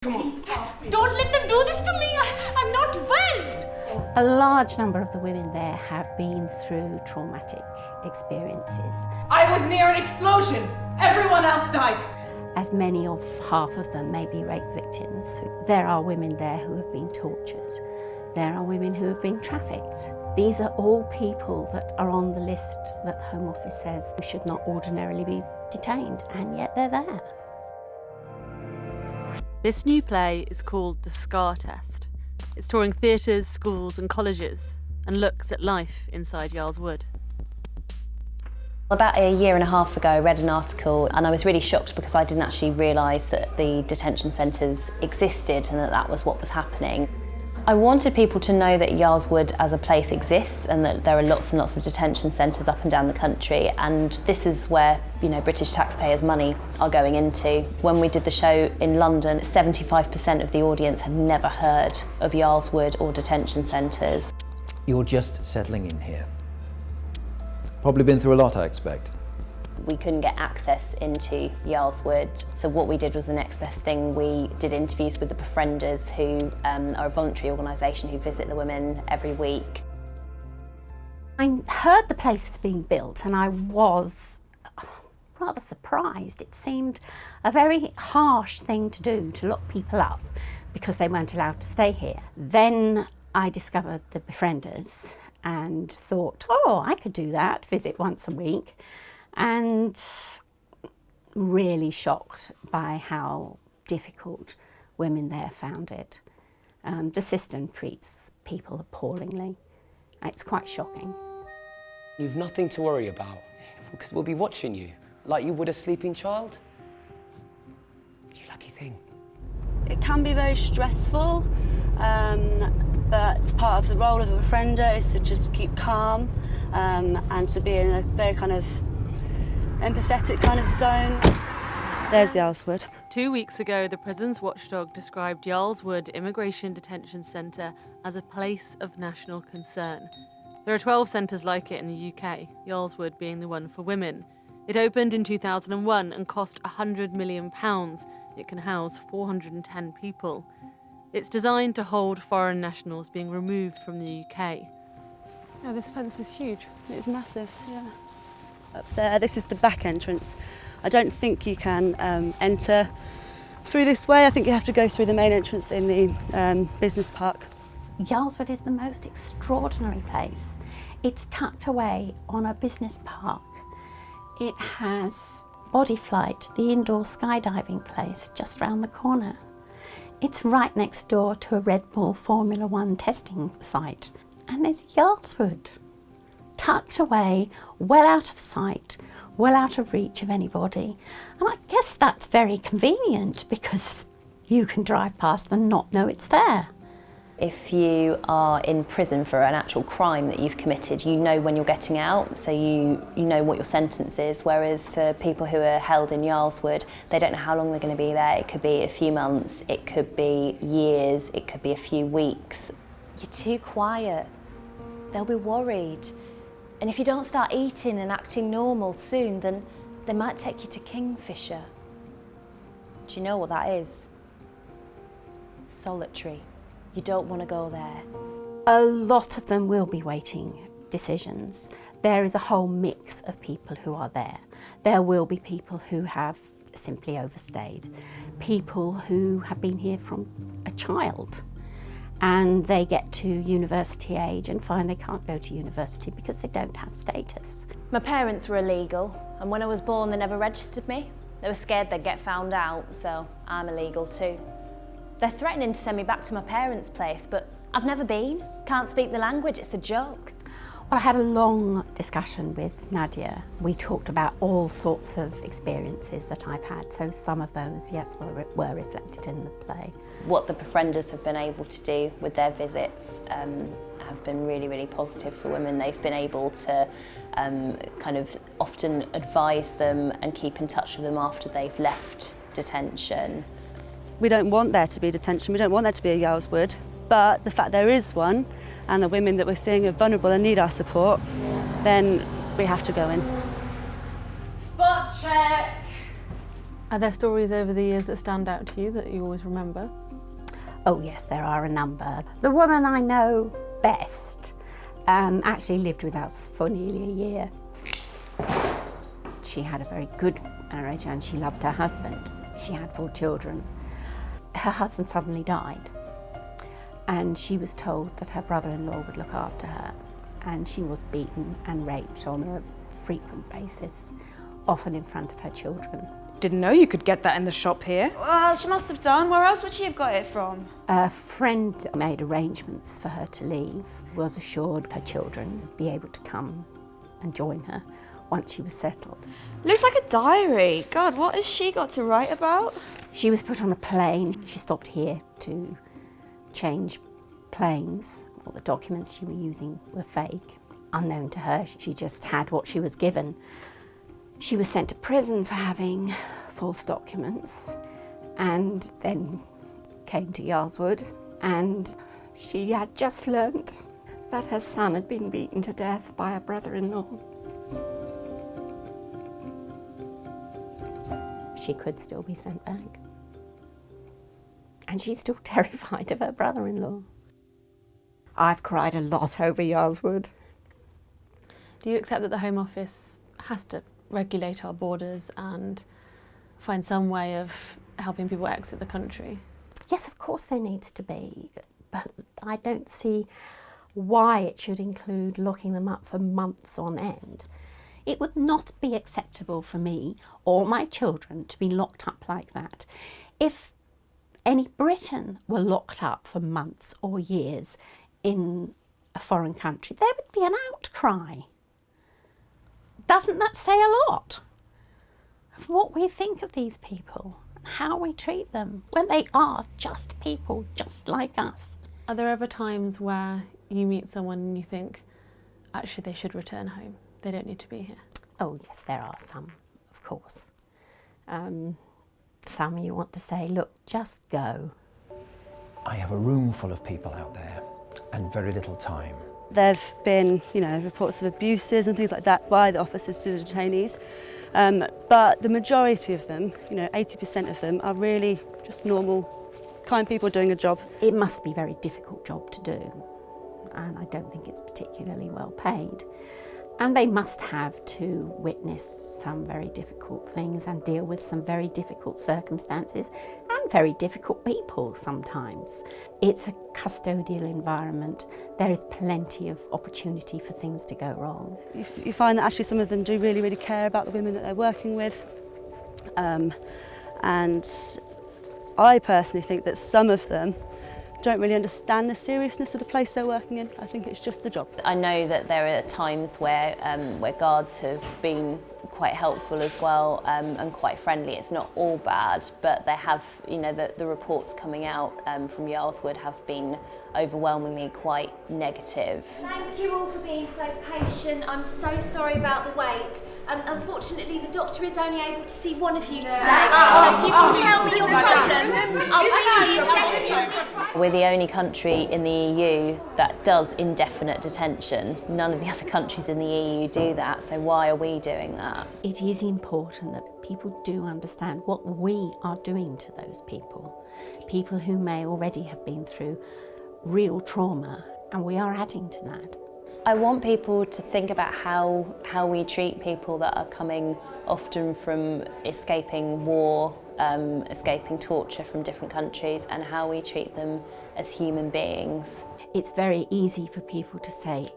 Come on. Don't let them do this to me. I'm not well. A large number of the women there have been through traumatic experiences. I was near an explosion. Everyone else died. As many of half of them may be rape victims. There are women there who have been tortured. There are women who have been trafficked. These are all people that are on the list that the Home Office says should not ordinarily be detained, and yet they're there. This new play is called The Scar Test. It's touring theatres, schools and colleges and looks at life inside Yarl's Wood. About a year and a half ago, I read an article and I was really shocked because I didn't actually realise that the detention centres existed and that was what was happening. I wanted people to know that Yarl's Wood as a place exists and that there are lots and lots of detention centres up and down the country, and this is where, British taxpayers' money are going into. When we did the show in London, 75% of the audience had never heard of Yarl's Wood or detention centres. You're just settling in here. Probably been through a lot, I expect. We couldn't get access into Yarl's Wood, so what we did was the next best thing. We did interviews with the Befrienders, who are a voluntary organisation who visit the women every week. I heard the place was being built and I was rather surprised. It seemed a very harsh thing to do, to lock people up because they weren't allowed to stay here. Then I discovered the Befrienders and thought, oh, I could do that, visit once a week. And really shocked by how difficult women there found it. The system treats people appallingly. It's quite shocking. You've nothing to worry about, because we'll be watching you, like you would a sleeping child. You lucky thing. It can be very stressful, but part of the role of a befriender is to just keep calm and to be in a very kind of empathetic kind of zone. There's Yarl's Wood. 2 weeks ago, the prison's watchdog described Yarl's Wood Immigration Detention Centre as a place of national concern. There are 12 centres like it in the UK, Yarl's Wood being the one for women. It opened in 2001 and cost £100 million. It can house 410 people. It's designed to hold foreign nationals being removed from the UK. Yeah, this fence is huge. It's massive, yeah. Up there, this is the back entrance. I don't think you can enter through this way. I think you have to go through the main entrance in the business park. Yarl's Wood is the most extraordinary place. It's tucked away on a business park. It has Body Flight, the indoor skydiving place, just round the corner. It's right next door to a Red Bull Formula One testing site. And there's Yarl's Wood, tucked away, well out of sight, well out of reach of anybody. And I guess that's very convenient because you can drive past and not know it's there. If you are in prison for an actual crime that you've committed, you know when you're getting out, so you know what your sentence is, whereas for people who are held in Yarl's Wood, they don't know how long they're going to be there. It could be a few months, it could be years, it could be a few weeks. You're too quiet. They'll be worried. And if you don't start eating and acting normal soon, then they might take you to Kingfisher. Do you know what that is? Solitary. You don't want to go there. A lot of them will be waiting decisions. There is a whole mix of people who are there. There will be people who have simply overstayed, people who have been here from a child, and they get to university age and find they can't go to university because they don't have status. My parents were illegal, and when I was born they never registered me. They were scared they'd get found out, so I'm illegal too. They're threatening to send me back to my parents' place, but I've never been. Can't speak the language, it's a joke. Well, I had a long discussion with Nadia. We talked about all sorts of experiences that I've had, so some of those, yes, were reflected in the play. What the Befrienders have been able to do with their visits have been really, really positive for women. They've been able to kind of often advise them and keep in touch with them after they've left detention. We don't want there to be detention, we don't want there to be a Yarl's Wood, but the fact there is one and the women that we're seeing are vulnerable and need our support, then we have to go in. Spot check. Are there stories over the years that stand out to you that you always remember? Oh yes, there are a number. The woman I know best actually lived with us for nearly a year. She had a very good marriage and she loved her husband. She had 4 children. Her husband suddenly died and she was told that her brother-in-law would look after her, and she was beaten and raped on a frequent basis, often in front of her children. Didn't know you could get that in the shop here. Well, she must have done. Where else would she have got it from? A friend made arrangements for her to leave, was assured her children would be able to come and join her once she was settled. Looks like a diary. God, what has she got to write about? She was put on a plane. She stopped here to change planes. All the documents she was using were fake. Unknown to her, she just had what she was given. She was sent to prison for having false documents and then came to Yarlswood, and she had just learnt that her son had been beaten to death by a brother-in-law. She could still be sent back. And she's still terrified of her brother-in-law. I've cried a lot over Yarlswood. Do you accept that the Home Office has to regulate our borders and find some way of helping people exit the country? Yes, of course there needs to be, but I don't see why it should include locking them up for months on end. It would not be acceptable for me or my children to be locked up like that. If any Briton were locked up for months or years in a foreign country, there would be an outcry. Doesn't that say a lot of what we think of these people and how we treat them when they are just people just like us? Are there ever times where you meet someone and you think, actually they should return home, they don't need to be here? Oh yes, there are some, of course. Some you want to say, look, just go. I have a room full of people out there and very little time. There have been, reports of abuses and things like that by the officers to the detainees, but the majority of them, 80% of them, are really just normal, kind people doing a job. It must be a very difficult job to do, and I don't think it's particularly well paid. And they must have to witness some very difficult things and deal with some very difficult circumstances and very difficult people sometimes. It's a custodial environment. There is plenty of opportunity for things to go wrong. You find that actually some of them do really, really care about the women that they're working with. And I personally think that some of them don't really understand the seriousness of the place they're working in. I think it's just the job. I know that there are times where guards have been quite helpful as well, and quite friendly. It's not all bad, but they have, the reports coming out from Yarlswood have been overwhelmingly quite negative. Thank you all for being so patient. I'm so sorry about the wait. Unfortunately, the doctor is only able to see one of you today. So if you can tell me your problem, I'll bring you the assessment. We're the only country in the EU that does indefinite detention. None of the other countries in the EU do that, so why are we doing that? It is important that people do understand what we are doing to those people. People who may already have been through real trauma, and we are adding to that. I want people to think about how we treat people that are coming often from escaping war, escaping torture from different countries, and how we treat them as human beings. It's very easy for people to say,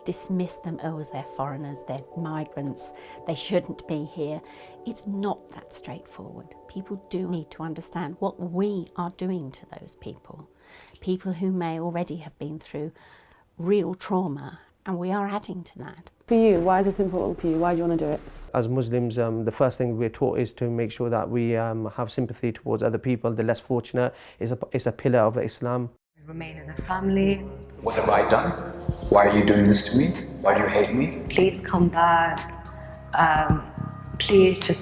dismiss them, oh, they're foreigners, they're migrants, they shouldn't be here. It's not that straightforward. People do need to understand what we are doing to those people. People who may already have been through real trauma, and we are adding to that. For you, why is this important for you? Why do you want to do it? As Muslims, the first thing we're taught is to make sure that we have sympathy towards other people, the less fortunate. It's a pillar of Islam. Remain in the family. What have I done? Why are you doing this to me? Why do you hate me? Please come back. Please just